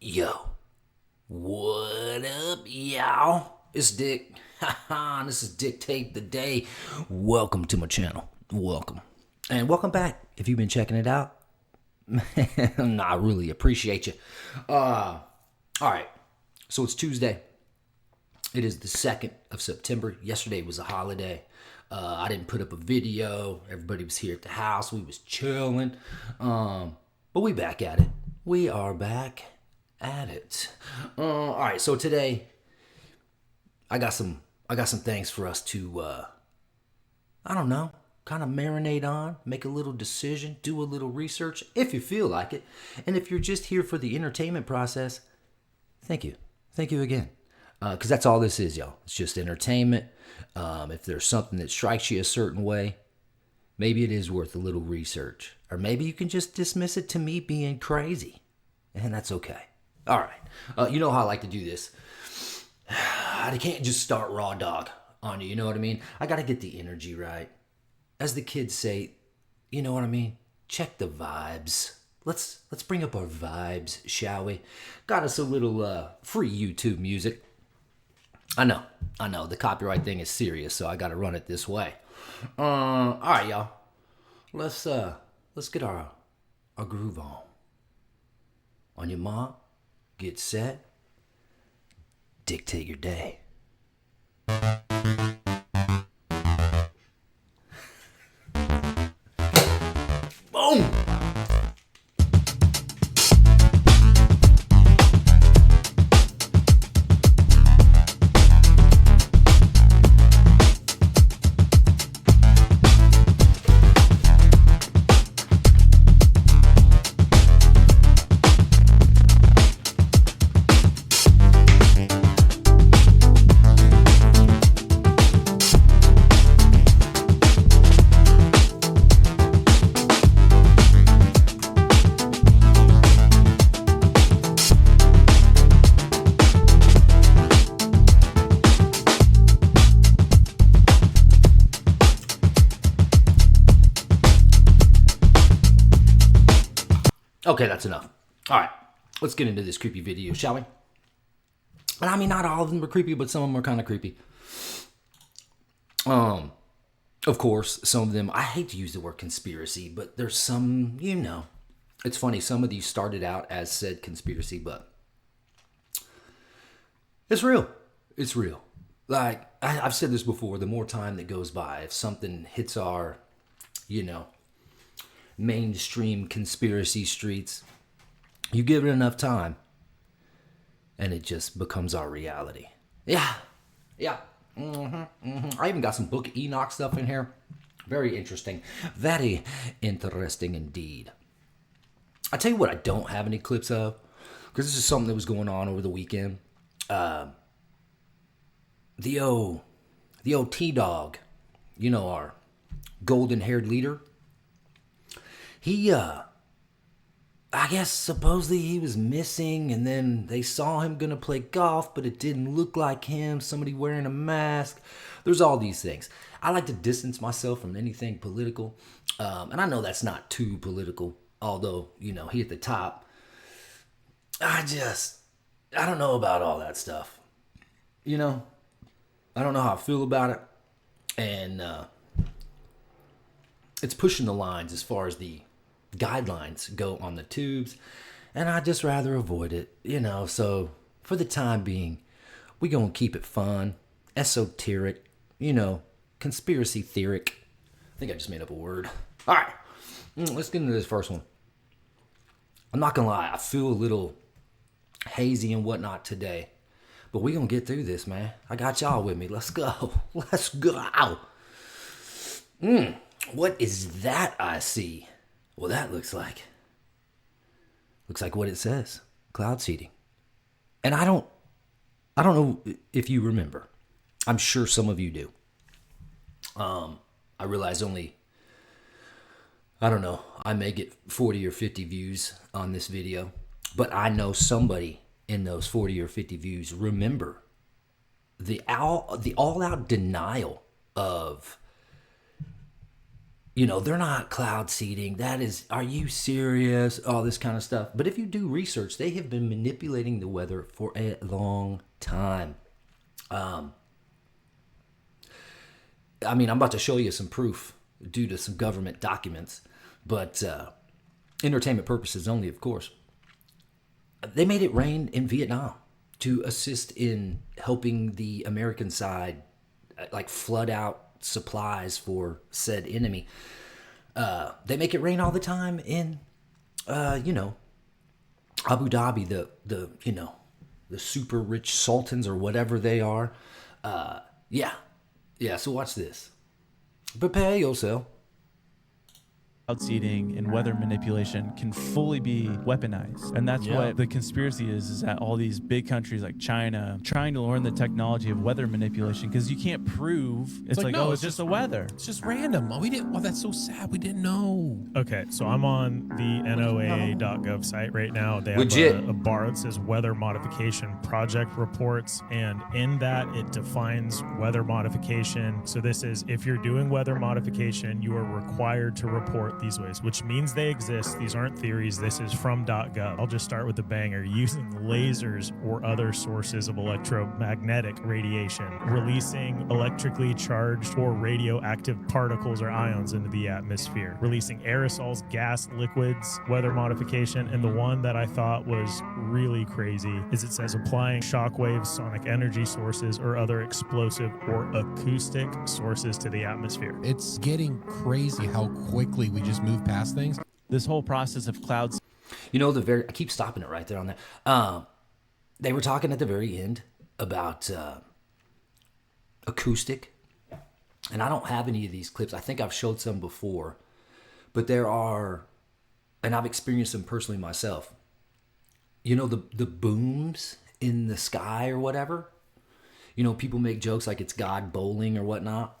Yo, what up, y'all? It's Dick. This is Dictate the Day. Welcome to my channel. Welcome. And welcome back. If you've been checking it out, I really appreciate you. All right. So it's Tuesday. It is the 2nd of September. Yesterday was a holiday. I didn't put up a video. Everybody was here at the house. We was chilling. But we back at it. We are back at it. All right, so today I got some things for us to I don't know, kind of marinate on, make a little decision, do a little research if you feel like it. And if you're just here for the entertainment process, thank you again, because that's all this is, y'all. It's just entertainment. If there's something that strikes you a certain way, maybe it is worth a little research, or maybe you can just dismiss it to me being crazy, and that's okay. All right. You know how I like to do this. I can't just start raw dog on you. You know what I mean? I got to get the energy right. As the kids say, you know what I mean? Check the vibes. Let's bring up our vibes, shall we? Got us a little free YouTube music. I know. The copyright thing is serious, so I got to run it this way. All right, y'all. Let's get our groove on. On your mark. Get set, dictate your day. Boom! Okay, that's enough. All right, let's get into this creepy video, shall we? And I mean, not all of them are creepy, but some of them are kind of creepy. Of course, some of them, I hate to use the word conspiracy, but there's some, it's funny. Some of these started out as said conspiracy, but it's real. It's real. Like, I've said this before, the more time that goes by, if something hits our, mainstream conspiracy streets, you give it enough time and it just becomes our reality. Yeah. I even got some Book of Enoch stuff in here. Very interesting indeed. I tell you what I don't have any clips of, because this is something that was going on over the weekend. The old T-Dog, our golden haired leader. He, I guess supposedly he was missing, and then they saw him gonna play golf, but it didn't look like him. Somebody wearing a mask. There's all these things. I like to distance myself from anything political, and I know that's not too political, although, he at the top. I don't know about all that stuff. I don't know how I feel about it, and it's pushing the lines as far as the guidelines go on the tubes, and I just rather avoid it, so for the time being, we gonna keep it fun, esoteric, conspiracy theoric. I think I just made up a word. All right, let's get into this first one. I'm not gonna lie, I feel a little hazy and whatnot today, but we gonna get through this, man. I got y'all with me. Let's go. What is that I see? Well, that looks like what it says. Cloud seeding. And I don't know if you remember. I'm sure some of you do. I realize only, I don't know, I may get 40 or 50 views on this video, but I know somebody in those 40 or 50 views remember the all-out denial of they're not cloud seeding. That is, are you serious? All this kind of stuff. But if you do research, they have been manipulating the weather for a long time. I'm about to show you some proof due to some government documents, but entertainment purposes only, of course. They made it rain in Vietnam to assist in helping the American side, like flood out supplies for said enemy. They make it rain all the time in, Abu Dhabi, the super rich sultans or whatever they are. Yeah. So watch this. Prepare yourself. Cloud seeding and weather manipulation can fully be weaponized. And that's what the conspiracy is that all these big countries like China trying to learn the technology of weather manipulation, because you can't prove it's like, no, it's just the weather. It's just random. We didn't. Well, that's so sad. We didn't know. Okay, so I'm on the NOAA.gov site right now. They have a bar that says Weather Modification Project Reports, and in that it defines weather modification. So this is, if you're doing weather modification, you are required to report these ways, which means they exist. These aren't theories. This is from .gov. I'll just start with the banger. Using lasers or other sources of electromagnetic radiation, releasing electrically charged or radioactive particles or ions into the atmosphere, releasing aerosols, gas, liquids, weather modification. And the one that I thought was really crazy is it says applying shockwaves, sonic energy sources, or other explosive or acoustic sources to the atmosphere. It's getting crazy how quickly we just move past things. This whole process of clouds. I keep stopping it right there on that. They were talking at the very end about acoustic, and I don't have any of these clips. I think I've showed some before, but there are, and I've experienced them personally myself. The booms in the sky or whatever. People make jokes like it's God bowling or whatnot.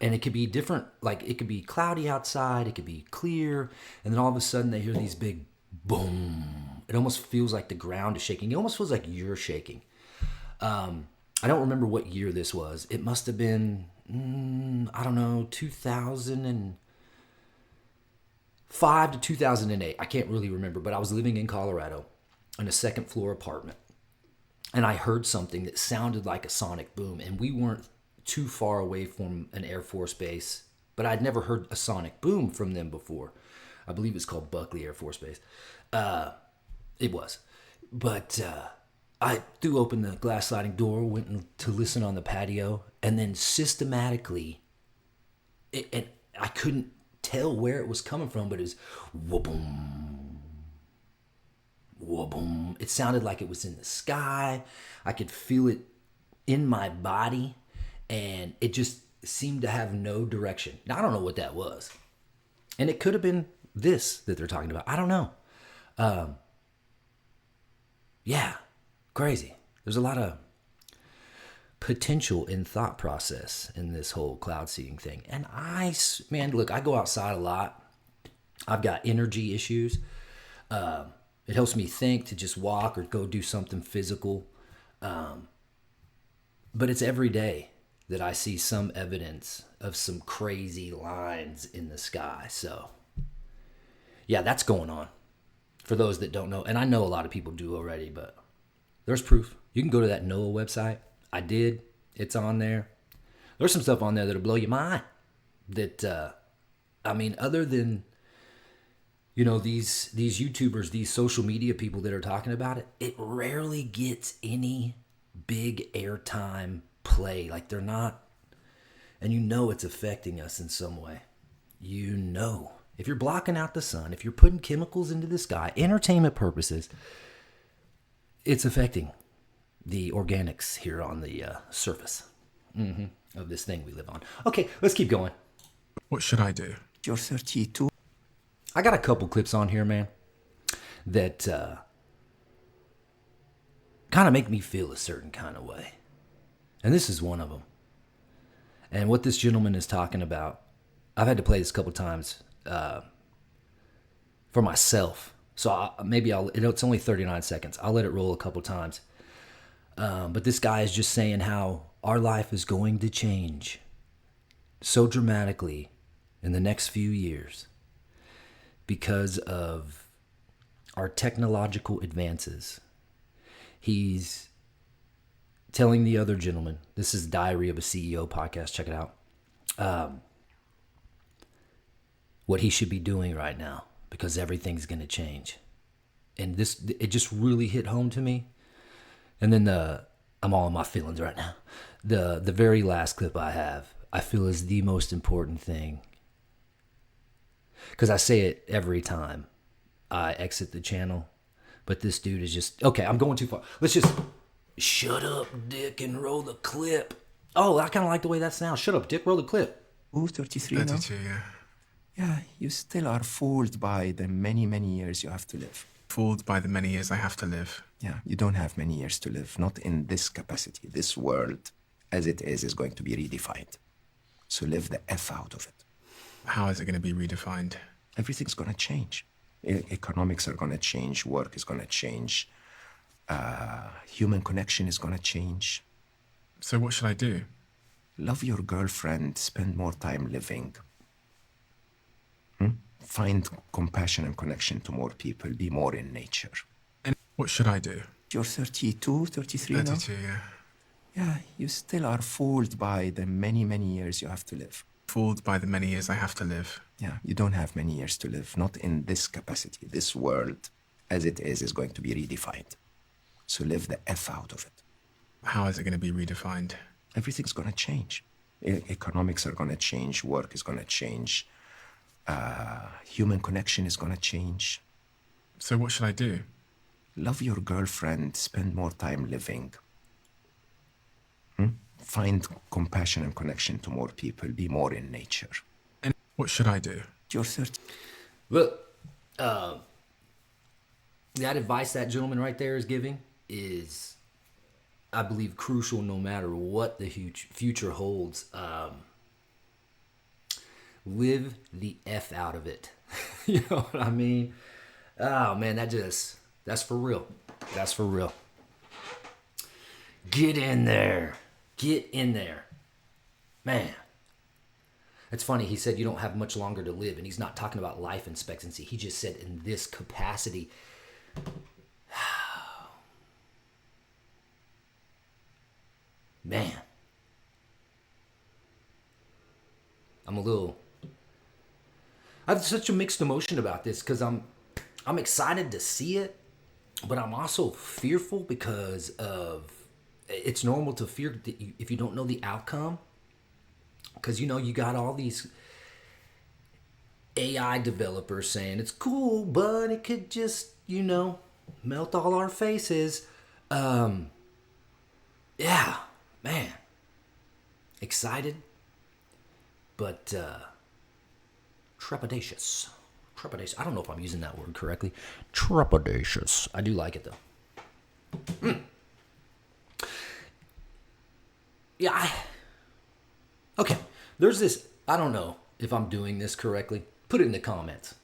And it could be different, like it could be cloudy outside, it could be clear, and then all of a sudden they hear these big boom. It almost feels like the ground is shaking. It almost feels like you're shaking. I don't remember what year this was. It must have been, 2005 to 2008. I can't really remember, but I was living in Colorado in a second floor apartment, and I heard something that sounded like a sonic boom, and we weren't too far away from an Air Force base, but I'd never heard a sonic boom from them before. I believe it's called Buckley Air Force Base. It was. But I threw open the glass sliding door, went to listen on the patio, and then systematically, and I couldn't tell where it was coming from, but it was wha-boom, wha-boom. It sounded like it was in the sky. I could feel it in my body. And it just seemed to have no direction. Now, I don't know what that was. And it could have been this that they're talking about. I don't know. Crazy. There's a lot of potential in thought process in this whole cloud seeding thing. And look, I go outside a lot. I've got energy issues. It helps me think to just walk or go do something physical. But it's every day that I see some evidence of some crazy lines in the sky. So, yeah, that's going on for those that don't know. And I know a lot of people do already, but there's proof. You can go to that NOAA website. I did. It's on there. There's some stuff on there that'll blow your mind. That, other than, these YouTubers, these social media people that are talking about it, it rarely gets any big airtime play. Like they're not, and it's affecting us in some way. If you're blocking out the sun, if you're putting chemicals into the sky, entertainment purposes, it's affecting the organics here on the surface of this thing we live on. Okay, let's keep going. What should I do? You're 32. I got a couple clips on here, man, that kind of make me feel a certain kind of way. And this is one of them. And what this gentleman is talking about, I've had to play this a couple times for myself. So it's only 39 seconds. I'll let it roll a couple times. But this guy is just saying how our life is going to change so dramatically in the next few years because of our technological advances. He's telling the other gentleman, this is Diary of a CEO podcast, check it out, what he should be doing right now because everything's going to change. And it just really hit home to me. And then I'm all in my feelings right now. The very last clip I have, I feel is the most important thing. Because I say it every time I exit the channel. But this dude is just, okay, I'm going too far. Let's just, shut up, Dick, and roll the clip. Oh, I kind of like the way that sounds. Shut up, Dick, roll the clip. Ooh, 33 now? 32, yeah. Yeah, you still are fooled by the many, many years you have to live. Fooled by the many years I have to live. Yeah, you don't have many years to live, not in this capacity. This world, as it is going to be redefined. So live the F out of it. How is it going to be redefined? Everything's going to change. Economics are going to change, work is going to change, human connection is going to change. So what should I do? Love your girlfriend, spend more time living. Find compassion and connection to more people, be more in nature. And what should I do? You're 32, 33 now? 32, yeah. Yeah, you still are fooled by the many, many years you have to live. Fooled by the many years I have to live. Yeah, you don't have many years to live, not in this capacity. This world, as it is going to be redefined. So live the F out of it. How is it going to be redefined? Everything's going to change. Economics are going to change, work is going to change, human connection is going to change. So what should I do? Love your girlfriend, spend more time living. Find compassion and connection to more people, be more in nature. And what should I do? You're 30. Look, that advice that gentleman right there is giving is, I believe, crucial no matter what the future holds. Live the F out of it. You know what I mean? Oh, man, that's for real. That's for real. Get in there. Get in there. Man. It's funny, he said you don't have much longer to live, and he's not talking about life expectancy. He just said in this capacity. Man. I have such a mixed emotion about this because I'm excited to see it, but I'm also fearful because of, it's normal to fear if you don't know the outcome. Because, you know, you got all these AI developers saying it's cool, but it could just, you know, melt all our faces. Yeah, man. Excited, but trepidatious. Trepidatious. I don't know if I'm using that word correctly. Trepidatious. I do like it, though. Yeah, okay, there's this, I don't know if I'm doing this correctly. Put it in the comments.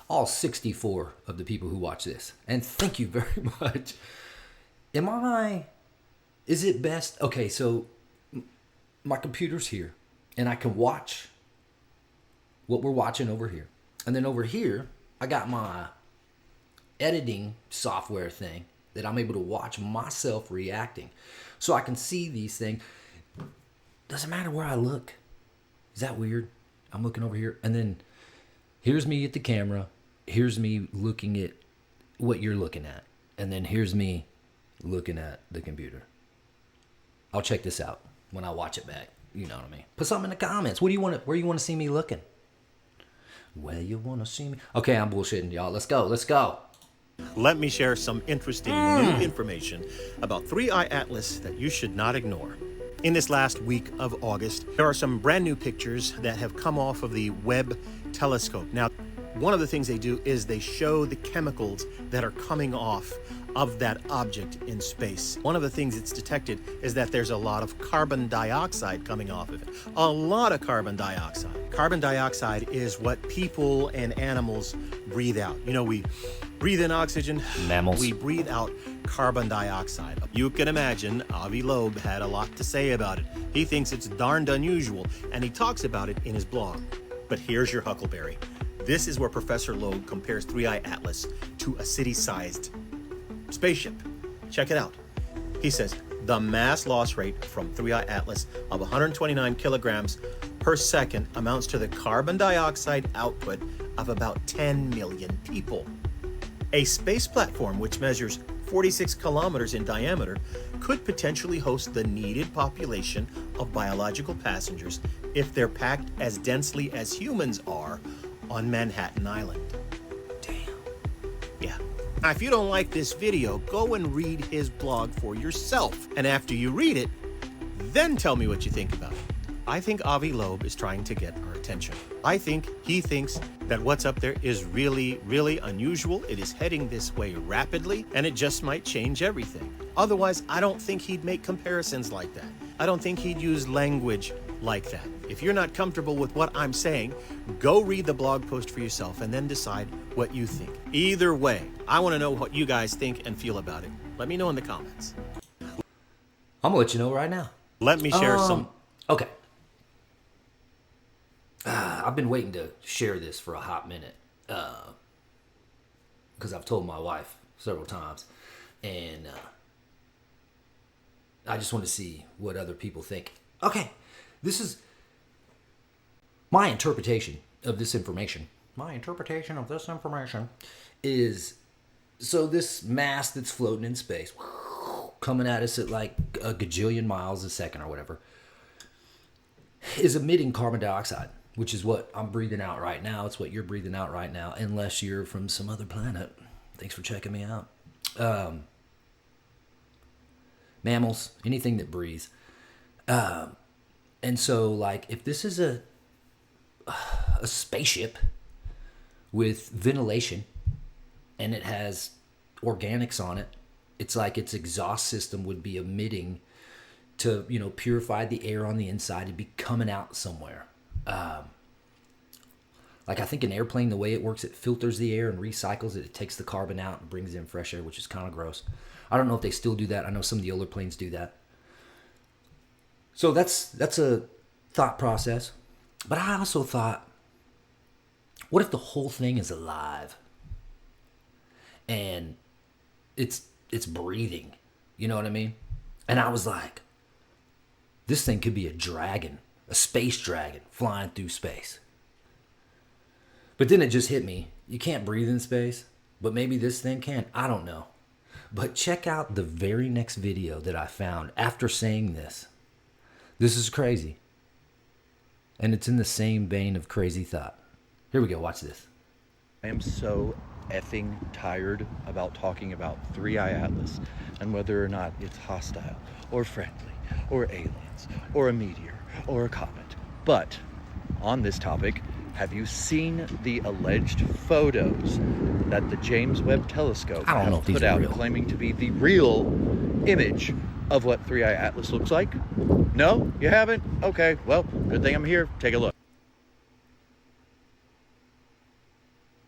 All 64 of the people who watch this. And thank you very much. Is it best? Okay, so my computer's here. And I can watch what we're watching over here. And then over here, I got my editing software thing that I'm able to watch myself reacting. So I can see these things. Doesn't matter where I look. Is that weird? I'm looking over here. And then here's me at the camera. Here's me looking at what you're looking at. And then here's me looking at the computer. I'll check this out when I watch it back. You know what I mean? Put something in the comments. Where you want to see me looking? Where you want to see me? Okay, I'm bullshitting, y'all. Let's go. Let me share some interesting new information about 3i Atlas that you should not ignore. In this last week of August, there are some brand new pictures that have come off of the Webb telescope. Now, one of the things they do is they show the chemicals that are coming off of that object in space. One of the things it's detected is that there's a lot of carbon dioxide coming off of it. A lot of carbon dioxide. Carbon dioxide is what people and animals breathe out. You know, we breathe in oxygen, mammals. We breathe out carbon dioxide. You can imagine Avi Loeb had a lot to say about it. He thinks it's darned unusual, and he talks about it in his blog. But here's your huckleberry. This is where Professor Loeb compares 3i Atlas to a city-sized spaceship. Check it out. He says, the mass loss rate from 3i Atlas of 129 kilograms per second amounts to the carbon dioxide output of about 10 million people. A space platform which measures 46 kilometers in diameter could potentially host the needed population of biological passengers if they're packed as densely as humans are on Manhattan Island. Damn. Yeah. Now, if you don't like this video, go and read his blog for yourself. And after you read it, then tell me what you think about it. I think Avi Loeb is trying to get our attention. I think he thinks that what's up there is really, really unusual. It is heading this way rapidly, and it just might change everything. Otherwise, I don't think he'd make comparisons like that. I don't think he'd use language like that. If you're not comfortable with what I'm saying, go read the blog post for yourself and then decide what you think. Either way, I want to know what you guys think and feel about it. Let me know in the comments. I'm gonna let you know right now. Let me share some. Okay. I've been waiting to share this for a hot minute because I've told my wife several times, and I just want to see what other people think. Okay, this is my interpretation of this information. My interpretation of this information is, so this mass that's floating in space, coming at us at like a gajillion miles a second or whatever, is emitting carbon dioxide, which is what I'm breathing out right now. It's what you're breathing out right now, unless you're from some other planet. Thanks for checking me out. Mammals, anything that breathes. And so, like, if this is a spaceship with ventilation and it has organics on it, it's like its exhaust system would be emitting to, you know, purify the air on the inside and be coming out somewhere. Like, I think an airplane, the way it works, it filters the air and recycles it. It takes the carbon out and brings in fresh air, which is kind of gross. I don't know if they still do that. I know some of the older planes do that. So that's a thought process. But I also thought, what if the whole thing is alive and it's breathing? You know what I mean? And I was like, this thing could be a dragon, a space dragon flying through space. But then it just hit me. You can't breathe in space, but maybe this thing can. I don't know. But check out the very next video that I found after saying this. This is crazy. And it's in the same vein of crazy thought. Here we go. Watch this. I am so effing tired about talking about 3i Atlas and whether or not it's hostile or friendly or aliens or a meteor or a comet. But on this topic, have you seen the alleged photos that the James Webb Telescope have put out claiming to be the real image of what 3i Atlas looks like? No? You haven't? Okay, well, good thing I'm here. Take a look.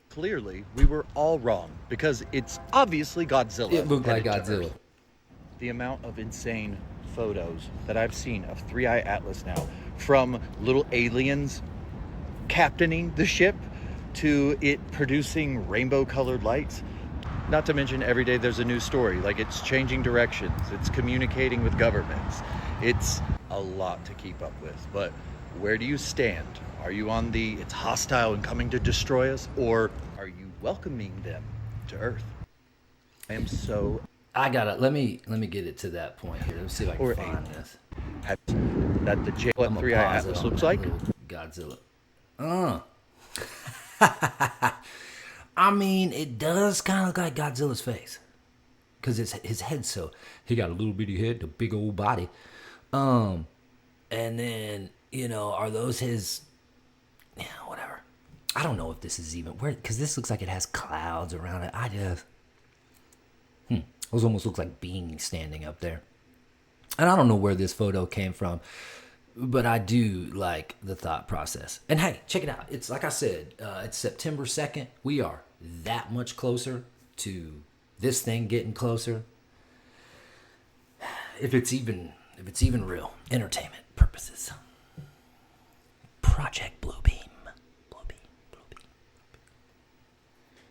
Clearly, we were all wrong because it's obviously Godzilla. It looked like Godzilla. The amount of insane photos that I've seen of 3i Atlas now, from little aliens captaining the ship to it producing rainbow colored lights. Not to mention every day there's a new story, like it's changing directions, it's communicating with governments. It's a lot to keep up with, but where do you stand? Are you on the it's hostile and coming to destroy us, or are you welcoming them to Earth? I am so... let me get it to that point here. Let's see if I can find this. That the 3i Atlas looks like? Godzilla. I mean, it does kind of look like Godzilla's face. Because his head's so... He got a little bitty head, a big old body. And then, you know, are those his... Yeah, whatever. I don't know if this is even... Because this looks like it has clouds around it. I just... Those almost look like beings standing up there. And I don't know where this photo came from. But I do like the thought process. And hey, check it out. It's like I said, it's September 2nd. We are that much closer to this thing getting closer if it's even real. Entertainment purposes. Project Bluebeam.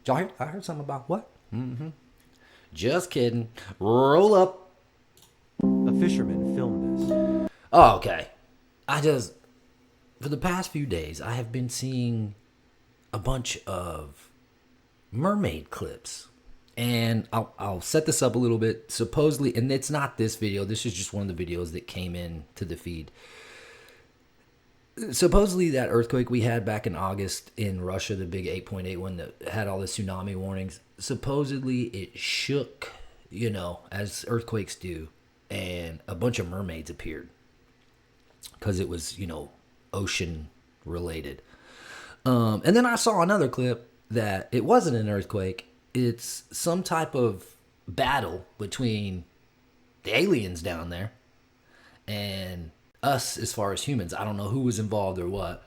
Y'all hear? I heard something about what? Just kidding. Roll up. A fisherman filmed this. Oh, okay. For the past few days, I have been seeing a bunch of mermaid clips. And I'll set this up a little bit. Supposedly, and it's not this video. This is just one of the videos that came in to the feed. Supposedly that earthquake we had back in August in Russia, the big 8.8 one that had all the tsunami warnings, supposedly it shook, as earthquakes do, and a bunch of mermaids appeared because it was, ocean related. And then I saw another clip that it wasn't an earthquake. It's some type of battle between the aliens down there and us as far as humans. I don't know who was involved or what.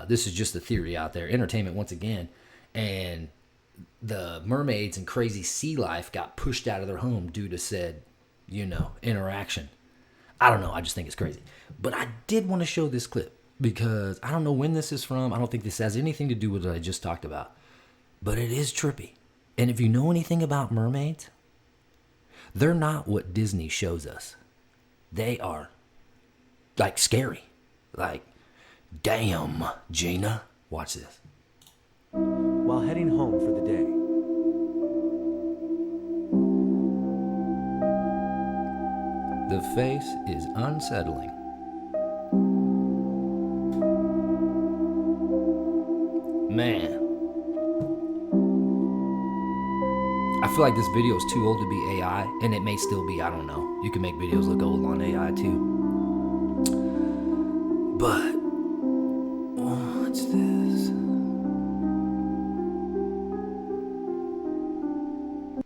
This is just a theory out there. Entertainment once again. And the mermaids and crazy sea life got pushed out of their home due to said, interaction. I don't know. I just think it's crazy. But I did want to show this clip because I don't know when this is from. I don't think this has anything to do with what I just talked about. But it is trippy. And if you know anything about mermaids, they're not what Disney shows us. They are like scary. Like, damn, Gina. Watch this. While heading home for the day. The face is unsettling. Man. I feel like this video is too old to be AI, and it may still be, I don't know. You can make videos look old on AI too. But, what's this?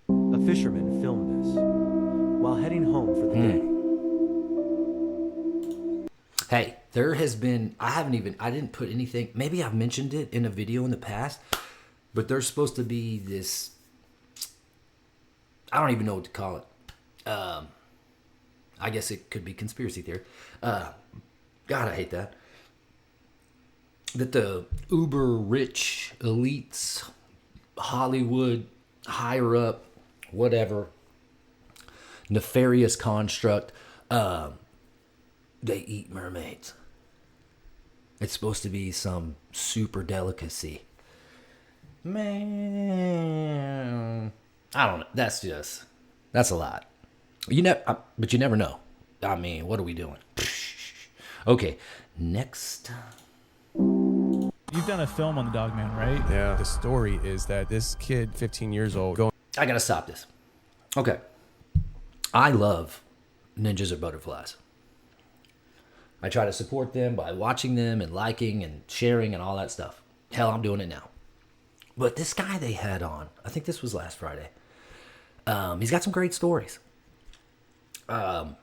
A fisherman filmed this while heading home for the day. Hey, there has been, I didn't put anything, maybe I've mentioned it in a video in the past, but there's supposed to be this, I don't even know what to call it. I guess it could be conspiracy theory. God, I hate that. That the uber rich elites, Hollywood, higher up, whatever, nefarious construct, they eat mermaids. It's supposed to be some super delicacy. Man, I don't know. That's a lot. But you never know. I mean, what are we doing? Okay, next. You've done a film on the Dogman, right? Yeah. The story is that this kid, 15 years old, I gotta stop this. Okay. I love ninjas or butterflies. I try to support them by watching them and liking and sharing and all that stuff. Hell, I'm doing it now. But this guy they had on, I think this was last Friday. He's got some great stories. And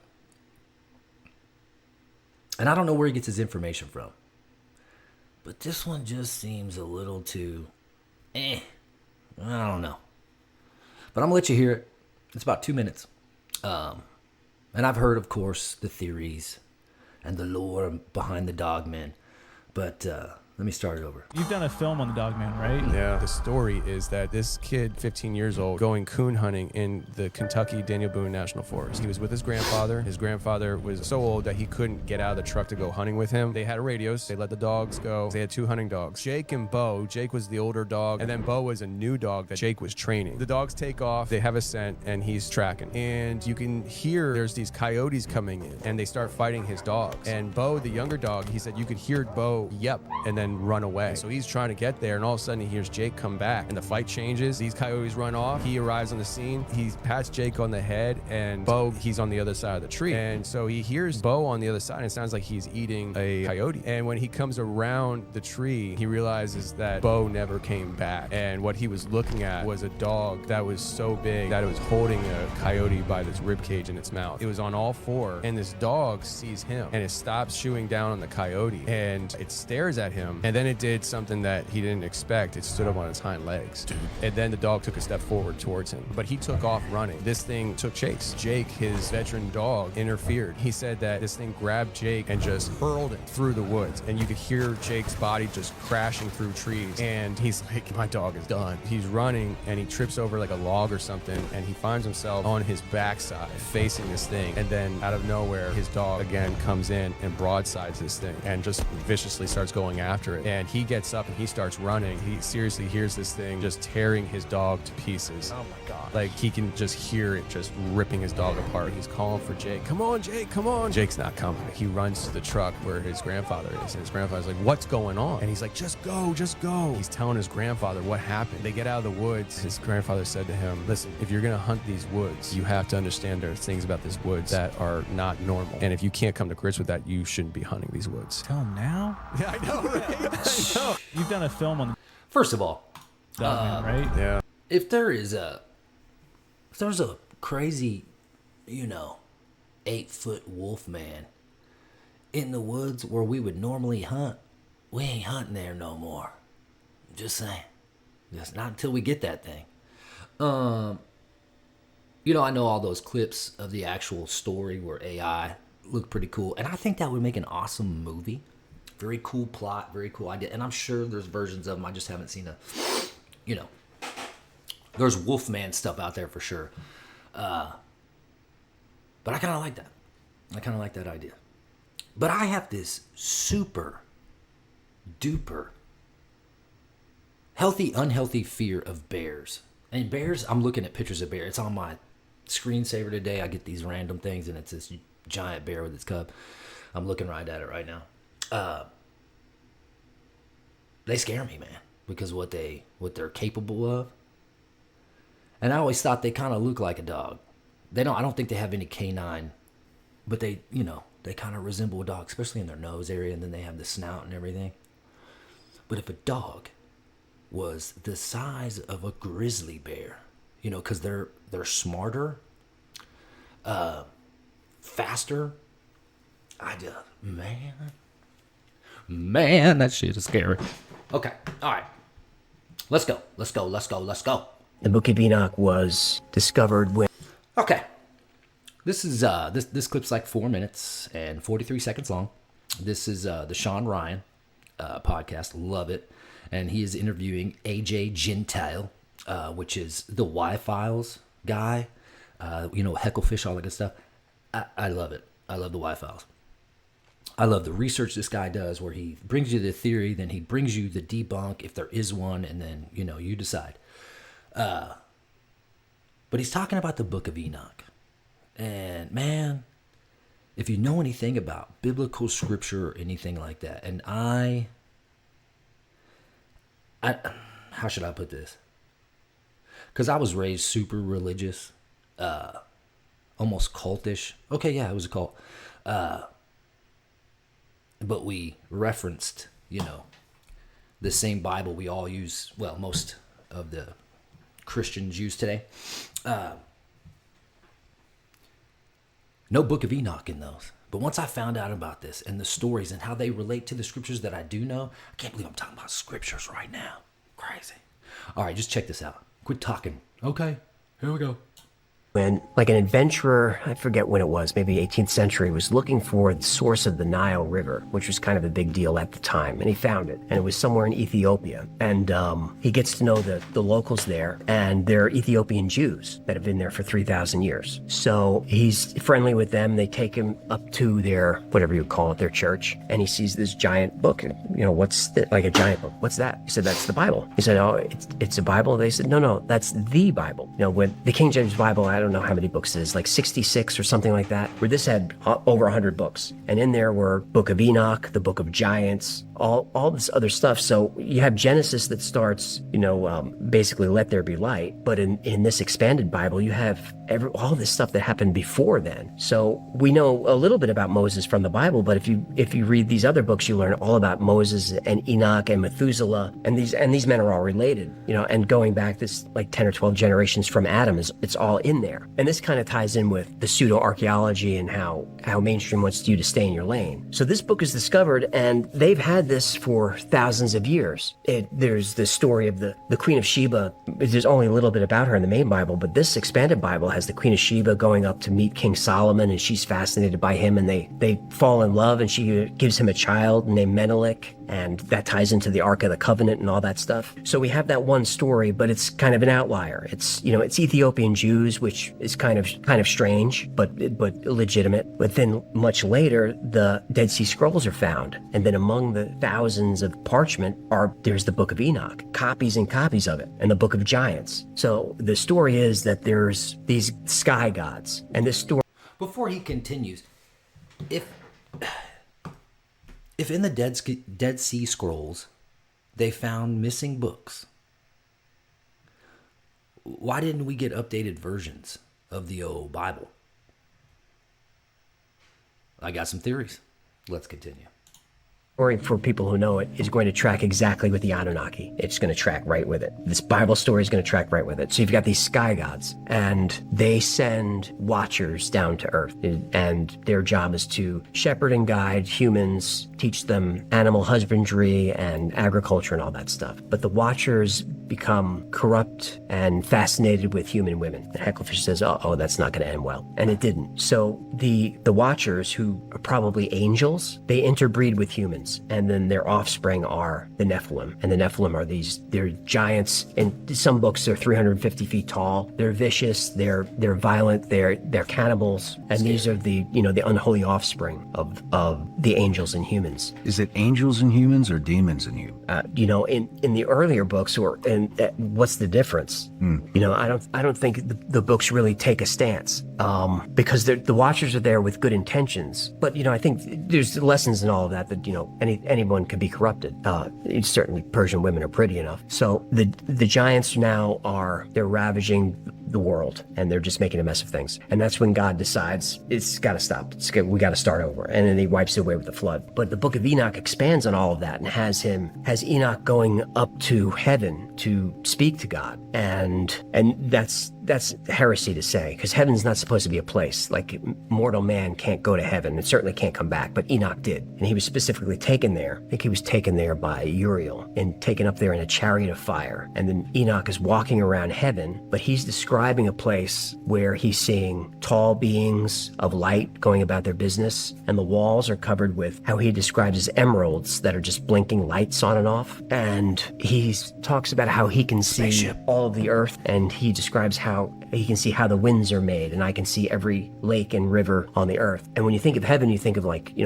I don't know where he gets his information from. But this one just seems a little too, I don't know. But I'm going to let you hear it. It's about 2 minutes. And I've heard, of course, the theories and the lore behind the Dogmen. But let me start it over. You've done a film on the Dogman, right? Yeah. The story is that this kid, 15 years old, going coon hunting in the Kentucky Daniel Boone National Forest. He was with his grandfather. His grandfather was so old that he couldn't get out of the truck to go hunting with him. They had radios. They let the dogs go. They had 2 hunting dogs, Jake and Bo. Jake was the older dog, and then Bo was a new dog that Jake was training. The dogs take off. They have a scent, and he's tracking. And you can hear there's these coyotes coming in, and they start fighting his dogs. And Bo, the younger dog, he said you could hear Bo yep and then run away. So he's trying to get there, and all of a sudden he hears Jake come back, and the fight changes. These coyotes run off. He arrives on the scene. He pats Jake on the head, and Bo, he's on the other side of the tree. And so he hears Bo on the other side, and it sounds like he's eating a coyote. And when he comes around the tree, he realizes that Bo never came back. And what he was looking at was a dog that was so big that it was holding a coyote by this rib cage in its mouth. It was on all 4, and this dog sees him, and it stops chewing down on the coyote, and it stares at him. him. And then it did something that he didn't expect. It stood up on its hind legs. Dude. And then the dog took a step forward towards him. But he took off running. This thing took chase. Jake, his veteran dog, interfered. He said that this thing grabbed Jake and just hurled him through the woods. And you could hear Jake's body just crashing through trees. And he's like, my dog is done. He's running and he trips over like a log or something. And he finds himself on his backside facing this thing. And then out of nowhere, his dog again comes in and broadsides this thing and just viciously starts going after it. And he gets up and he starts running. He seriously hears this thing just tearing his dog to pieces. Oh my God. Like he can just hear it just ripping his dog apart. He's calling for Jake. Come on, Jake, come on. Jake's not coming. He runs to the truck where his grandfather is. And his grandfather's like, what's going on? And he's like, just go, just go. He's telling his grandfather what happened. They get out of the woods. His grandfather said to him, listen, if you're going to hunt these woods, you have to understand there are things about this woods that are not normal. And if you can't come to grips with that, you shouldn't be hunting these woods. Tell him now? Yeah, I know, right? I know. You've done a film on First of all, that, right? Yeah. if there's a crazy, 8-foot wolf man in the woods where we would normally hunt, we ain't hunting there no more. Just saying. Just not until we get that thing. I know all those clips of the actual story where AI looked pretty cool, and I think that would make an awesome movie. Very cool plot, very cool idea, and I'm sure there's versions of them. I just haven't seen there's Wolfman stuff out there for sure. But I kind of like that. I kind of like that idea. But I have this super duper healthy, unhealthy fear of bears. And bears, I'm looking at pictures of bears. It's on my screensaver today. I get these random things, and it's this giant bear with its cub. I'm looking right at it right now. They scare me, man, because what they're capable of. And I always thought they kind of look like a dog. I don't think they have any canine, but they kind of resemble a dog, especially in their nose area, and then they have the snout and everything. But if a dog was the size of a grizzly bear, because they're smarter, faster, man, that shit is scary. Okay, all right. Let's go. The Book of Enoch was discovered when... Okay. This is this clip's like 4 minutes and 43 seconds long. This is the Sean Ryan podcast. Love it. And he is interviewing AJ Gentile, which is the Y-Files guy. Hecklefish, all that good stuff. I love it. I love the Y-Files. I love the research this guy does, where he brings you the theory, then he brings you the debunk if there is one, and then you decide. But he's talking about the Book of Enoch, and man, if you know anything about biblical scripture or anything like that, and I how should I put this? Because I was raised super religious, almost cultish. Okay, yeah, it was a cult. But we referenced, the same Bible we all use, well, most of the Christians use today. No Book of Enoch in those. But once I found out about this and the stories and how they relate to the scriptures that I do know, I can't believe I'm talking about scriptures right now. Crazy. All right, just check this out. Quit talking. Okay, here we go. When, like, an adventurer, I forget when it was, maybe 18th century, was looking for the source of the Nile River, which was kind of a big deal at the time, and he found it, and it was somewhere in Ethiopia. And he gets to know the locals there, and they're Ethiopian Jews that have been there for 3,000 years. So he's friendly with them. They take him up to their, whatever you call it, their church, and he sees this giant book. What's like a giant book? What's that? He said, that's the Bible. He said, oh, it's a Bible? They said, no, that's the Bible. When the King James Bible, I don't know how many books it is, like 66 or something like that, where this had over 100 books. And in there were Book of Enoch, the Book of Giants, all this other stuff. So you have Genesis that starts, basically let there be light. But in this expanded Bible, you have all this stuff that happened before then. So we know a little bit about Moses from the Bible, but if you read these other books, you learn all about Moses and Enoch and Methuselah, and these men are all related, and going back this like 10 or 12 generations from Adam, it's all in there. And this kind of ties in with the pseudo-archaeology and how mainstream wants you to stay in your lane. So this book is discovered, and they've had this for thousands of years. There's the story of the Queen of Sheba. There's only a little bit about her in the main Bible, but this expanded Bible has the Queen of Sheba going up to meet King Solomon, and she's fascinated by him, and they fall in love, and she gives him a child named Menelik, and that ties into the Ark of the Covenant and all that stuff. So we have that one story, but it's kind of an outlier. It's Ethiopian Jews, which is kind of strange, but legitimate. But then much later, the Dead Sea Scrolls are found, and then among the thousands of parchment there's the Book of Enoch, copies and copies of it, and the Book of Giants. So the story is that there's these sky gods, and this story. Before he continues, if in the Dead Sea Scrolls they found missing books, why didn't we get updated versions of the old Bible? I got some theories. Let's continue. Story, for people who know it, is going to track exactly with the Anunnaki. It's going to track right with it. This Bible story is going to track right with it. So you've got these sky gods, and they send watchers down to Earth, and their job is to shepherd and guide humans, teach them animal husbandry and agriculture and all that stuff. But the watchers become corrupt and fascinated with human women. And Hecklefish says, oh, that's not going to end well. And it didn't. So the watchers, who are probably angels, they interbreed with humans. And then their offspring are the Nephilim. And the Nephilim are they're giants. In some books, they're 350 feet tall. They're vicious. They're violent. They're cannibals. And these are the unholy offspring of the angels and humans. Is it angels and humans or demons and humans? In the earlier books, what's the difference? I don't think the books really take a stance, because the watchers are there with good intentions. But I think there's lessons in all of that anyone can be corrupted. Certainly Persian women are pretty enough. So the giants now they're ravaging the world, and they're just making a mess of things. And that's when God decides it's got to stop. We got to start over. And then he wipes it away with the flood. But the Book of Enoch expands on all of that and has Enoch going up to heaven to speak to God. And that's heresy to say, because heaven's not supposed to be a place. Like, mortal man can't go to heaven. It certainly can't come back. But Enoch did. And he was specifically taken there. I think he was taken there by Uriel and taken up there in a chariot of fire. And then Enoch is walking around heaven, but he's describing a place where he's seeing tall beings of light going about their business, and the walls are covered with how he describes as emeralds that are just blinking lights on and off. And he talks about how he can see all of the earth, and he describes how he can see how the winds are made, and I can see every lake and river on the earth. And when you think of heaven, you think of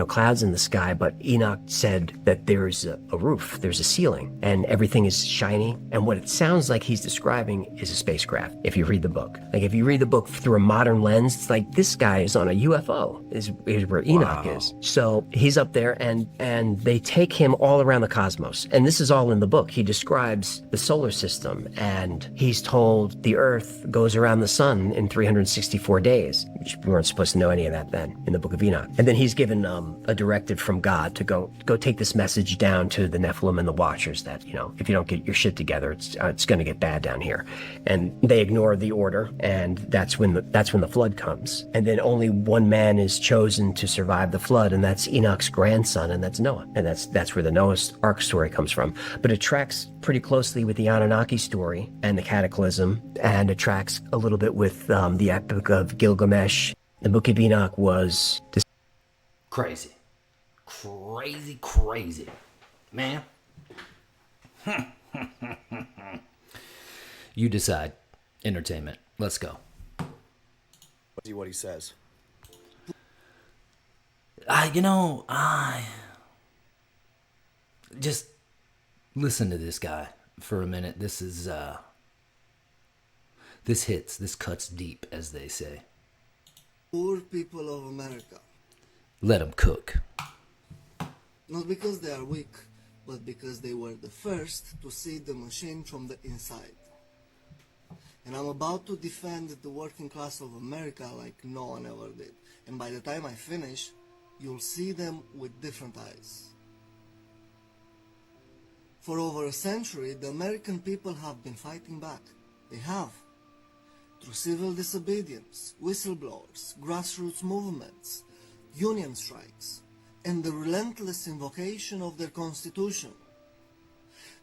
clouds in the sky, but Enoch said that there's a roof, there's a ceiling, and everything is shiny. And what it sounds like he's describing is a spacecraft, if you read the book. Like, if you read the book through a modern lens, it's like, this guy is on a UFO, is where Enoch is. So he's up there, and they take him all around the cosmos. And this is all in the book. He describes the solar system, and he's told the earth goes around the sun in 364 days, which we weren't supposed to know any of that then in the Book of Enoch. And then he's given a directive from God to go take this message down to the Nephilim and the Watchers that, if you don't get your shit together, it's going to get bad down here. And they ignore the order, and that's when the flood comes. And then only one man is chosen to survive the flood, and that's Enoch's grandson, and that's Noah. And that's where the Noah's Ark story comes from. But it tracks pretty closely with the Anunnaki story and the Cataclysm, and it tracks a little bit with the Epic of Gilgamesh. The Book of Enoch was crazy, man. You decide. Entertainment. Let's go. See what he says. I just listen to this guy for a minute. This is this hits, this cuts deep, as they say. Poor people of America. Let them cook. Not because they are weak, but because they were the first to see the machine from the inside. And I'm about to defend the working class of America like no one ever did. And by the time I finish, you'll see them with different eyes. For over a century, the American people have been fighting back. They have. Through civil disobedience, whistleblowers, grassroots movements, union strikes. and the relentless invocation of their constitution.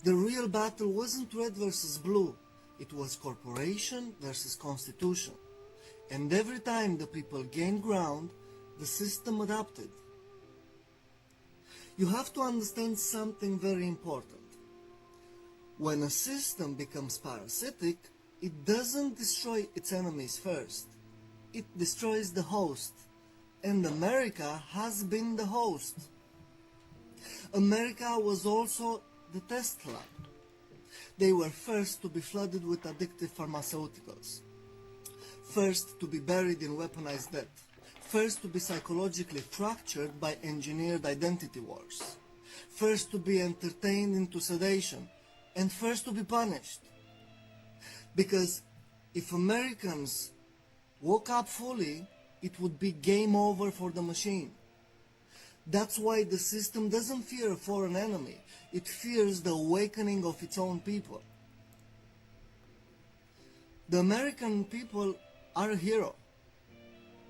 The real battle wasn't red versus blue, it was corporation versus constitution. And every time the people gained ground, the system adapted. You have to understand something very important. When a system becomes parasitic, it doesn't destroy its enemies first. It destroys the host. And America has been the host. America was also the test lab. They were first to be flooded with addictive pharmaceuticals. First to be buried in weaponized debt. First to be psychologically fractured by engineered identity wars. First to be entertained into sedation. And first to be punished. Because if Americans woke up fully, it would be game over for the machine. That's why the system doesn't fear a foreign enemy. It fears the awakening of its own people. The American people are a hero,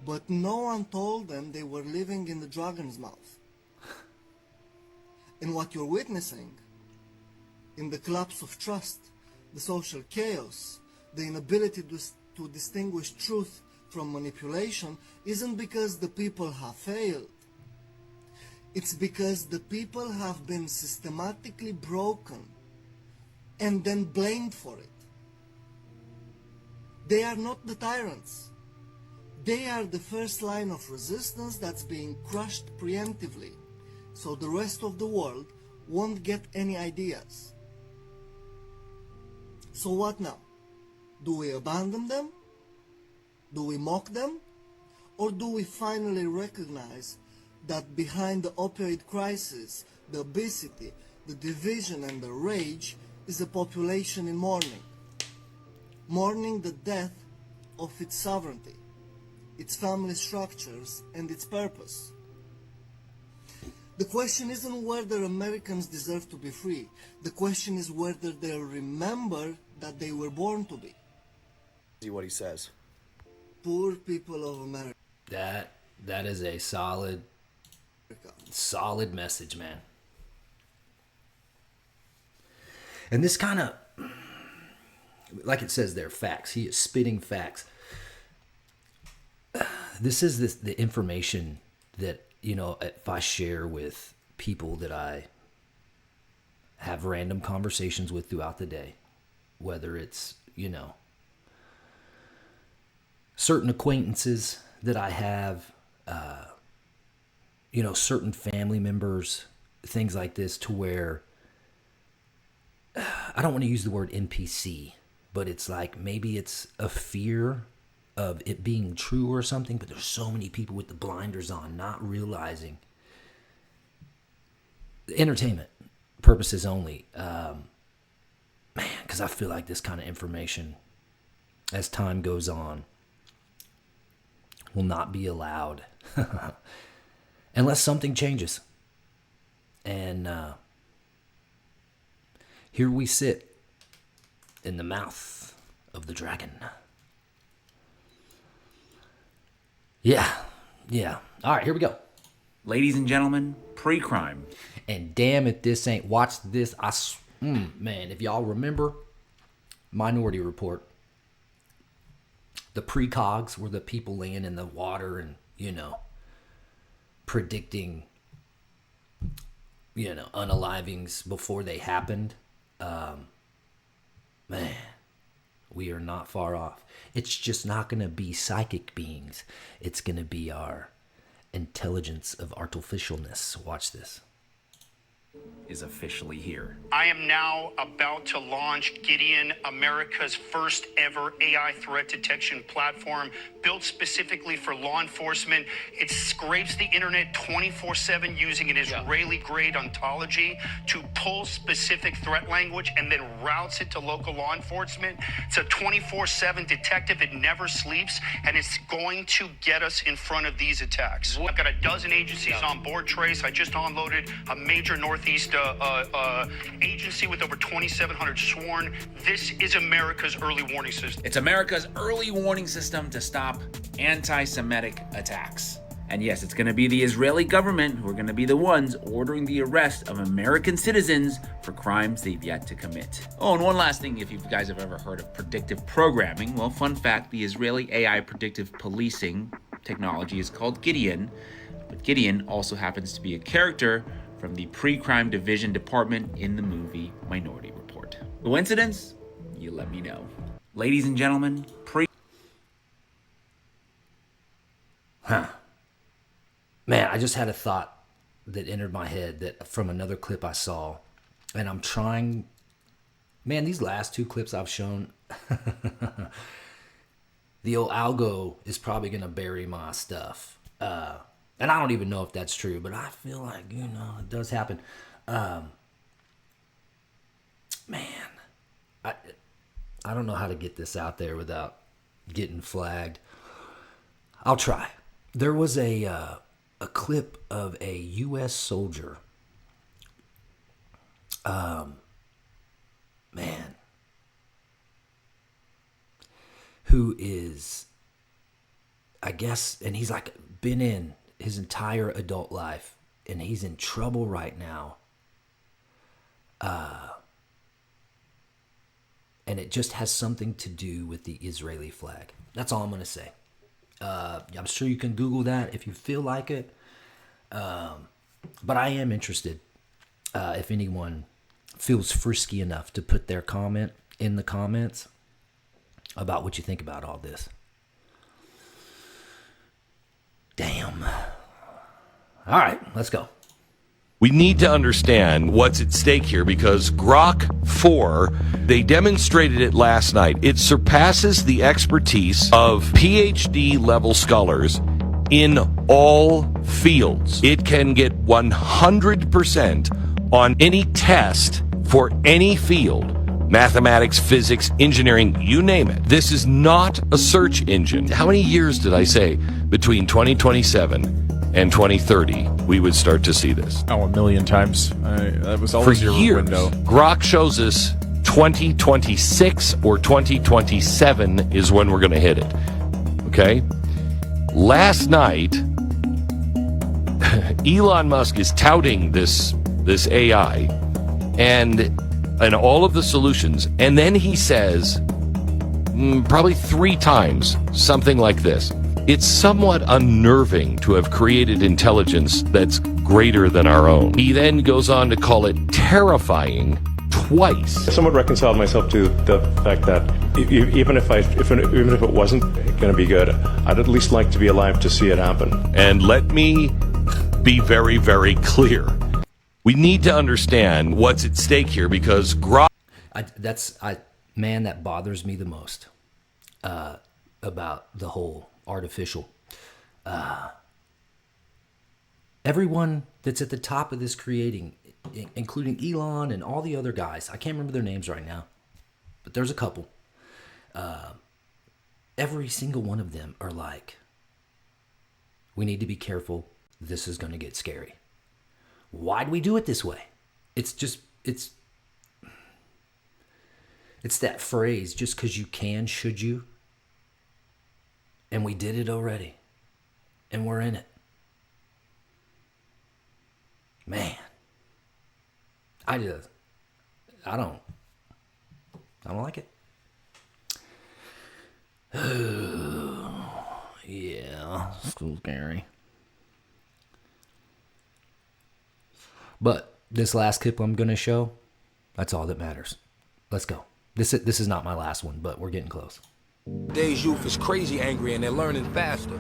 but no one told them they were living in the dragon's mouth. And what you're witnessing, in the collapse of trust, the social chaos, the inability to distinguish truth from manipulation, isn't because the people have failed. It's because the people have been systematically broken and then blamed for it. They are not the tyrants. They are the first line of resistance that's being crushed preemptively, so the rest of the world won't get any ideas. So what now? Do we abandon them? Do we mock them? Or do we finally recognize that behind the opioid crisis, the obesity, the division and the rage is a population in mourning? Mourning the death of its sovereignty, its family structures and its purpose. The question isn't whether Americans deserve to be free. The question is whether they'll remember that they were born to be. See what he says. Poor people of America. That is a solid message, man. And this kind of, like it says there, facts. He is spitting facts. This is the information that, you know, if I share with people that I have random conversations with throughout the day, whether it's, you know, certain acquaintances that I have, you know, certain family members, things like this, to where I don't want to use the word NPC, but it's like maybe it's a fear of it being true or something, but there's so many people with the blinders on, not realizing entertainment purposes only. Man, because I feel like this kind of information, as time goes on, will not be allowed unless something changes. And here we sit in the mouth of the dragon. Yeah. All right, here we go. Ladies and gentlemen, pre-crime. And damn it, this ain't. Watch this. Man, if y'all remember Minority Report, the precogs were the people laying in the water and, you know, predicting, you know, unalivings before they happened. Man, we are not far off. It's just not going to be psychic beings. It's going to be our intelligence of artificialness. Watch this. Is officially here. I am now about to launch Gideon, America's first ever AI threat detection platform built specifically for law enforcement. It scrapes the internet 24/7 using an Israeli-grade ontology to pull specific threat language and then routes it to local law enforcement. It's a 24/7 detective. It never sleeps, and it's going to get us in front of these attacks. I've got a dozen agencies on board, Trace. I just onloaded a major Northeast agency with over 2,700 sworn. This is America's early warning system. It's America's early warning system to stop anti-Semitic attacks. And yes, it's going to be the Israeli government who are going to be the ones ordering the arrest of American citizens for crimes they've yet to commit. Oh, and one last thing, if you guys have ever heard of predictive programming, well, fun fact, the Israeli AI predictive policing technology is called Gideon, but Gideon also happens to be a character from the pre-crime division department in the movie Minority Report. Coincidence? You let me know. Ladies and gentlemen, Man, I just had a thought that entered my head that from another clip I saw, and I'm trying. Man, these last two clips I've shown, the old algo is probably gonna bury my stuff, and I don't even know if that's true, but I feel like it does happen. Man, I don't know how to get this out there without getting flagged. I'll try. There was a clip of a U.S. soldier. Who is, I guess, and he's like been in his entire adult life, and he's in trouble right now. And it just has something to do with the Israeli flag. That's all I'm going to say. I'm sure you can Google that if you feel like it. But I am interested if anyone feels frisky enough to put their comment in the comments about what you think about all this. Damn. All right, let's go. We need to understand what's at stake here because Grok 4, they demonstrated it last night. It surpasses the expertise of PhD level scholars in all fields. It can get 100% on any test for any field. Mathematics, physics, engineering, you name it. This is not a search engine. How many years did I say between 2027 and 2030 we would start to see this? Oh, a million times. That was always For your years, window. Grok shows us 2026 or 2027 is when we're going to hit it. Okay? Last night, Elon Musk is touting this AI and all of the solutions, and then he says probably 3 times something like this. It's somewhat unnerving to have created intelligence that's greater than our own. He then goes on to call it terrifying twice. I somewhat reconciled myself to the fact that even if it wasn't going to be good, I'd at least like to be alive to see it happen. And let me be very, very clear. We need to understand what's at stake here because Grok... Man, that bothers me the most about the whole artificial. Everyone that's at the top of this creating, including Elon and all the other guys, I can't remember their names right now, but there's a couple. Every single one of them are like, we need to be careful. This is going to get scary. Why do we do it this way? It's that phrase, just because you can, should you? And we did it already. And we're in it. Man. I don't like it. Yeah, still scary. But this last clip I'm going to show, that's all that matters. Let's go. This is not my last one, but we're getting close. Today's youth is crazy angry and they're learning faster.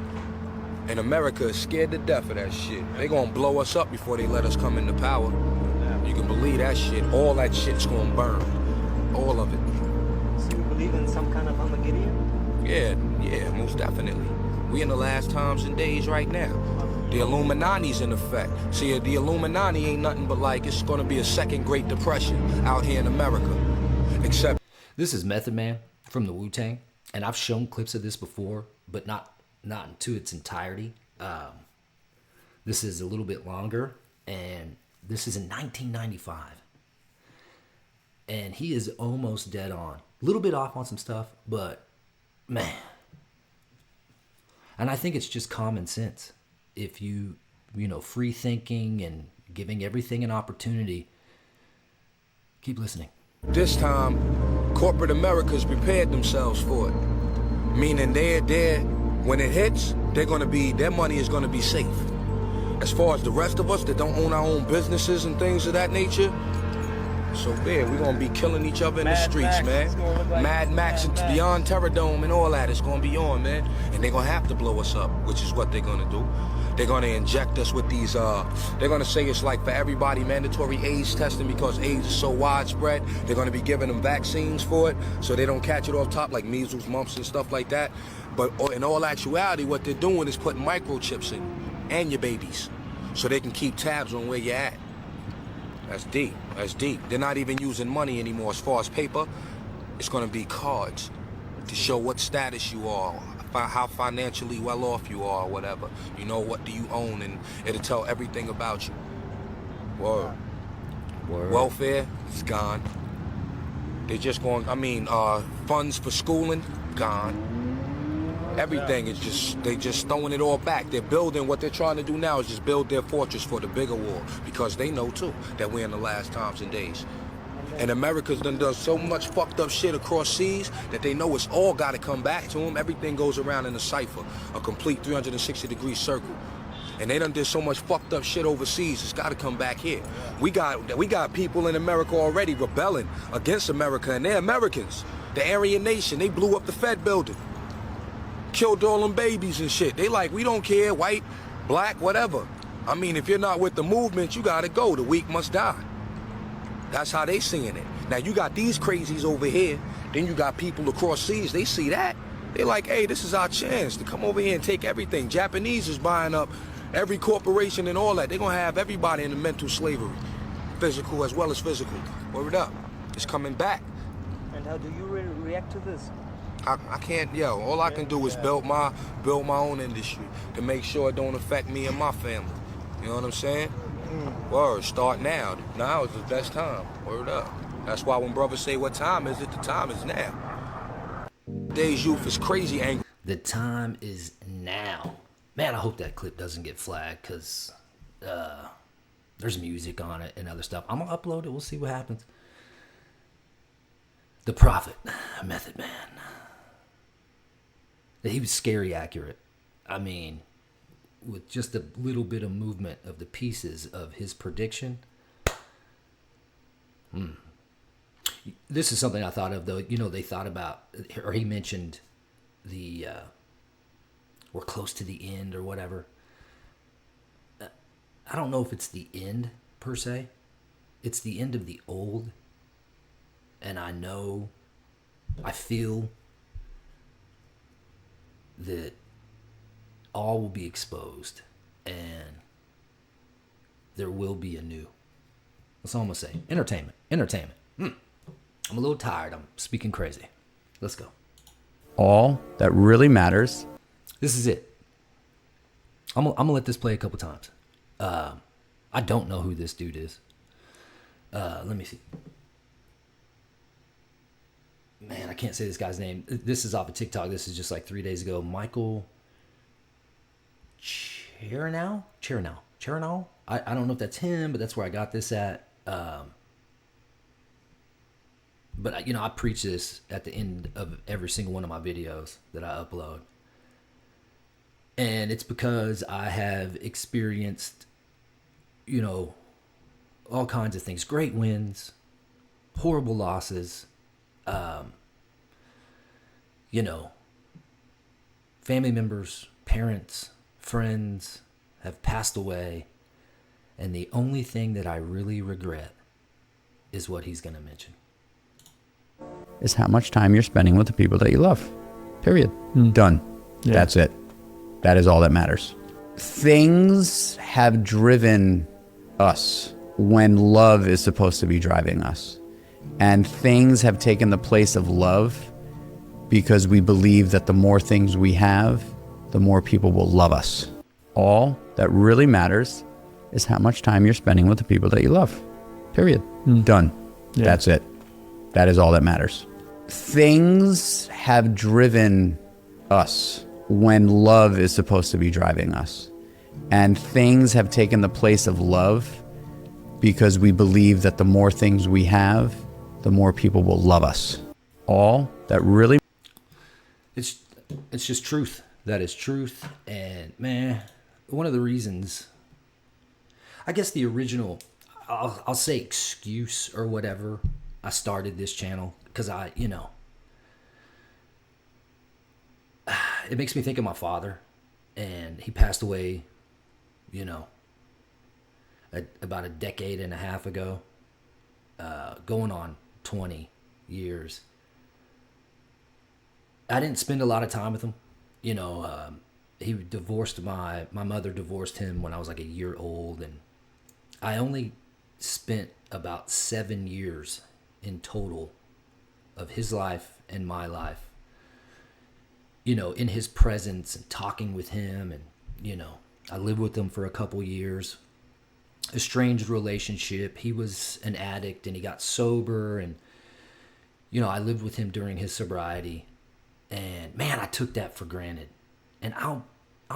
And America is scared to death of that shit. They gonna blow us up before they let us come into power. You can believe that shit. All that shit's gonna burn. All of it. So you believe in some kind of Armageddon? Yeah, most definitely. We in the last times and days right now. The Illuminati's in effect. See, the Illuminati ain't nothing but like it's gonna be a second Great Depression out here in America. Except this is Method Man from the Wu-Tang, and I've shown clips of this before, but not to its entirety. This is a little bit longer, and this is in 1995. And he is almost dead on. A little bit off on some stuff, but man. And I think it's just common sense. if you free thinking and giving everything an opportunity, keep listening. This time, corporate America's prepared themselves for it. Meaning when it hits, their money is gonna be safe. As far as the rest of us that don't own our own businesses and things of that nature, so bad, we're gonna be killing each other in the streets, man. Mad Max and Beyond Terradome and all that is gonna be on, man. And they're gonna have to blow us up, which is what they're gonna do. They're gonna inject us with these, they're gonna say it's like for everybody mandatory AIDS testing because AIDS is so widespread. They're gonna be giving them vaccines for it so they don't catch it off top like measles, mumps, and stuff like that. But in all actuality, what they're doing is putting microchips in and your babies so they can keep tabs on where you're at. That's deep. That's deep. They're not even using money anymore as far as paper. It's going to be cards to show what status you are, how financially well off you are, or whatever. You know, what do you own, and it'll tell everything about you. Word. Welfare is gone. They're just going, funds for schooling, gone. Everything is they just throwing it all back. They're building, what they're trying to do now is just build their fortress for the bigger war, because they know too that we're in the last times and days. And America's done so much fucked up shit across seas that they know it's all got to come back to them. Everything goes around in a cipher, a complete 360-degree circle. And they done did so much fucked up shit overseas, it's got to come back here. We got people in America already rebelling against America, and they're Americans. The Aryan Nation, they blew up the Fed building. Killed all them babies and shit. They like, we don't care, white, black, whatever. I mean, if you're not with the movement, you gotta go. The weak must die. That's how they seeing it. Now you got these crazies over here, then you got people across seas, they see that. They like, hey, this is our chance to come over here and take everything. Japanese is buying up every corporation and all that. They're gonna have everybody in the mental slavery, physical as well as physical. Word up, it's coming back. And how do you react to this? I can't, all I can do is build my own industry to make sure it don't affect me and my family. You know what I'm saying? Word, start now. Now is the best time. Word up. That's why when brothers say, what time is it? The time is now. Today's youth is crazy angry. The time is now. Man, I hope that clip doesn't get flagged, because there's music on it and other stuff. I'm going to upload it. We'll see what happens. The Prophet, Method Man. He was scary accurate. I mean, with just a little bit of movement of the pieces of his prediction. This is something I thought of, though. They thought about, or he mentioned we're close to the end or whatever. I don't know if it's the end per se. It's the end of the old. And I feel that all will be exposed and there will be a new. That's all I'm going to say. Entertainment. I'm a little tired. I'm speaking crazy. Let's go. All that really matters. This is it. I'm going to let this play a couple times. I don't know who this dude is. Let me see. Man, I can't say this guy's name. This is off of TikTok. This is just like 3 days ago. Michael Chernow? I don't know if that's him, but that's where I got this at. But, I preach this at the end of every single one of my videos that I upload. And it's because I have experienced, all kinds of things. Great wins, horrible losses, family members, parents, friends have passed away. And the only thing that I really regret is what he's going to mention. Is how much time you're spending with the people that you love. Period. Done. Yeah. That's it. That is all that matters. Things have driven us when love is supposed to be driving us. And things have taken the place of love because we believe that the more things we have, the more people will love us. All that really matters is how much time you're spending with the people that you love. Period. Done. Yeah. That's it. That is all that matters. Things have driven us when love is supposed to be driving us. And things have taken the place of love because we believe that the more things we have, the more people will love us. All that really... It's just truth. That is truth. And man, one of the reasons, I guess the original, I'll say excuse or whatever, I started this channel because it makes me think of my father, and he passed away, about a decade and a half ago, going on 20 years. I didn't spend a lot of time with him. He divorced my mother divorced him when I was like a year old, and I only spent about 7 years in total of his life and my life, in his presence and talking with him. And, I lived with him for a couple years. Estranged relationship. He was an addict and he got sober, and, I lived with him during his sobriety. And man, I took that for granted. And I'll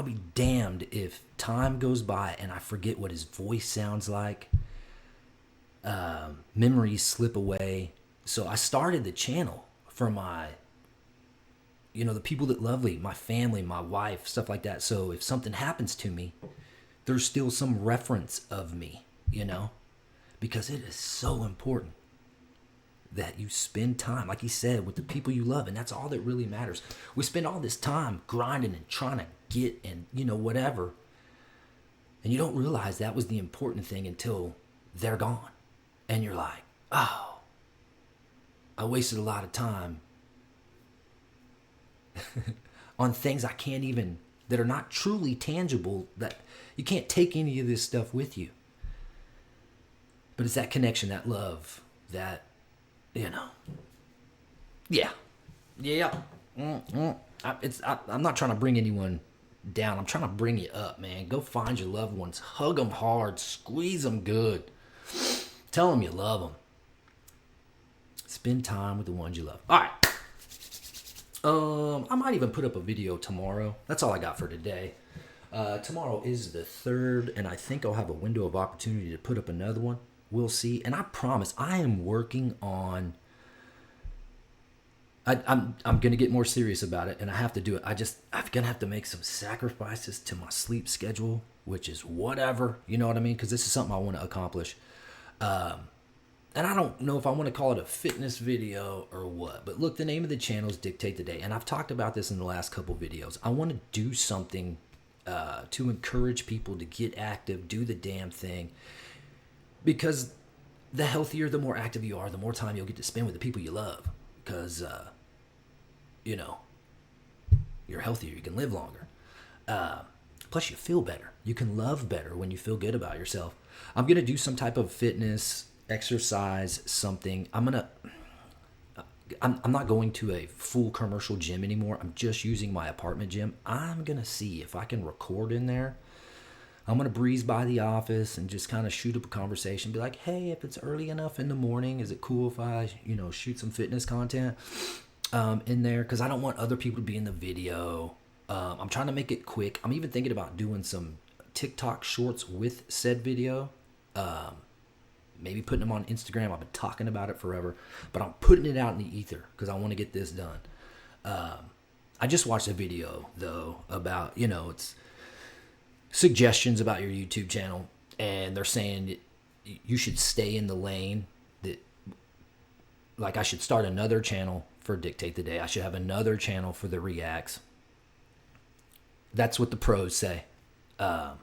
be damned if time goes by and I forget what his voice sounds like. Memories slip away. So I started the channel for my, the people that love me, my family, my wife, stuff like that. So if something happens to me, there's still some reference of me, because it is so important that you spend time, like he said, with the people you love. And that's all that really matters. We spend all this time grinding and trying to get and, whatever. And you don't realize that was the important thing until they're gone. And you're like, oh, I wasted a lot of time on things I can't even, that are not truly tangible, that you can't take any of this stuff with you. But it's that connection, that love, that, yeah. I'm not trying to bring anyone down. I'm trying to bring you up, man. Go find your loved ones. Hug them hard. Squeeze them good. Tell them you love them. Spend time with the ones you love. All right. I might even put up a video tomorrow. That's all I got for today. Tomorrow is the 3rd, and I think I'll have a window of opportunity to put up another one. We'll see. And I promise I am working on... I'm going to get more serious about it, and I have to do it. I'm going to have to make some sacrifices to my sleep schedule, which is whatever. You know what I mean? Because this is something I want to accomplish. And I don't know if I want to call it a fitness video or what. But look, the name of the channel is Dictate the Day. And I've talked about this in the last couple videos. I want to do something to encourage people to get active, do the damn thing. Because the healthier, the more active you are, the more time you'll get to spend with the people you love. Because, you're healthier, you can live longer. Plus, you feel better. You can love better when you feel good about yourself. I'm going to do some type of fitness, exercise, something. I'm not going to a full commercial gym anymore. I'm just using my apartment gym. I'm going to see if I can record in there. I'm going to breeze by the office and just kind of shoot up a conversation. Be like, hey, if it's early enough in the morning, is it cool if I, shoot some fitness content in there? Because I don't want other people to be in the video. I'm trying to make it quick. I'm even thinking about doing some TikTok shorts with said video. Maybe putting them on Instagram. I've been talking about it forever. But I'm putting it out in the ether because I want to get this done. I just watched a video, though, about, it's suggestions about your YouTube channel, and they're saying you should stay in the lane that, like, I should start another channel for Dictate the Day. I should have another channel for the reacts. That's what the pros say. But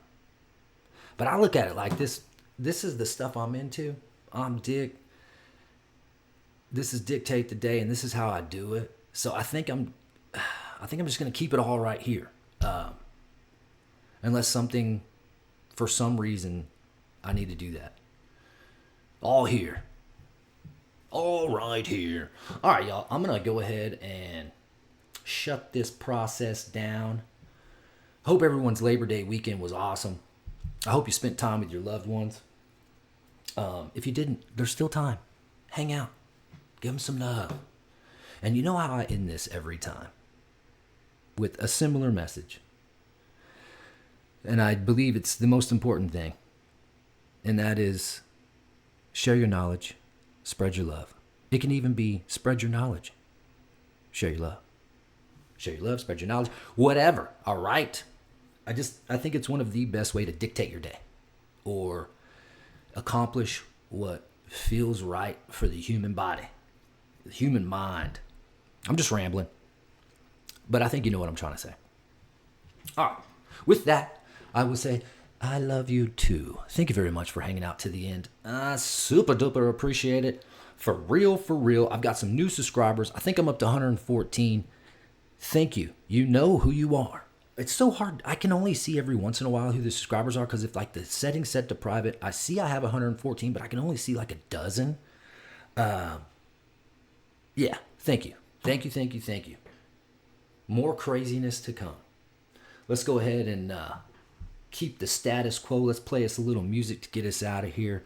I look at it like this. This is the stuff I'm into. I'm Dick. This is Dictate the Day, and this is how I do it. So I think I'm just gonna keep it all right here. Unless something, for some reason, I need to do that. All here. All right here. All right, y'all. I'm going to go ahead and shut this process down. Hope everyone's Labor Day weekend was awesome. I hope you spent time with your loved ones. If you didn't, there's still time. Hang out. Give them some love. And you know how I end this every time? With a similar message. And I believe it's the most important thing. And that is share your knowledge, spread your love. It can even be spread your knowledge, share your love. Share your love, spread your knowledge, whatever. All right. I think it's one of the best way to dictate your day or accomplish what feels right for the human body, the human mind. I'm just rambling, but I think you know what I'm trying to say. All right. With that, I will say, I love you too. Thank you very much for hanging out to the end. I super duper appreciate it. For real, for real. I've got some new subscribers. I think I'm up to 114. Thank you. You know who you are. It's so hard. I can only see every once in a while who the subscribers are because if like the setting's set to private, I see I have 114, but I can only see like a dozen. Yeah. Thank you. Thank you, thank you, thank you. More craziness to come. Let's go ahead and keep the status quo. Let's play us a little music to get us out of here.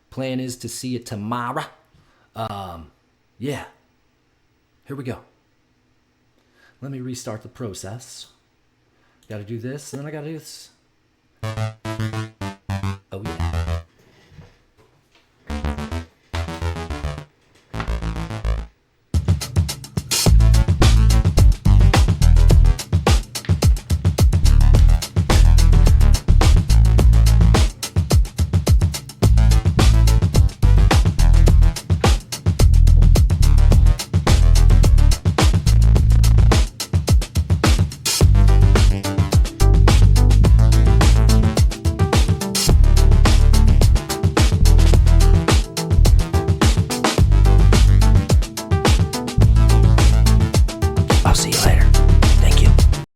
Plan is to see you tomorrow. Yeah. Here we go. Let me restart the process. Got to do this, and then I got to do this.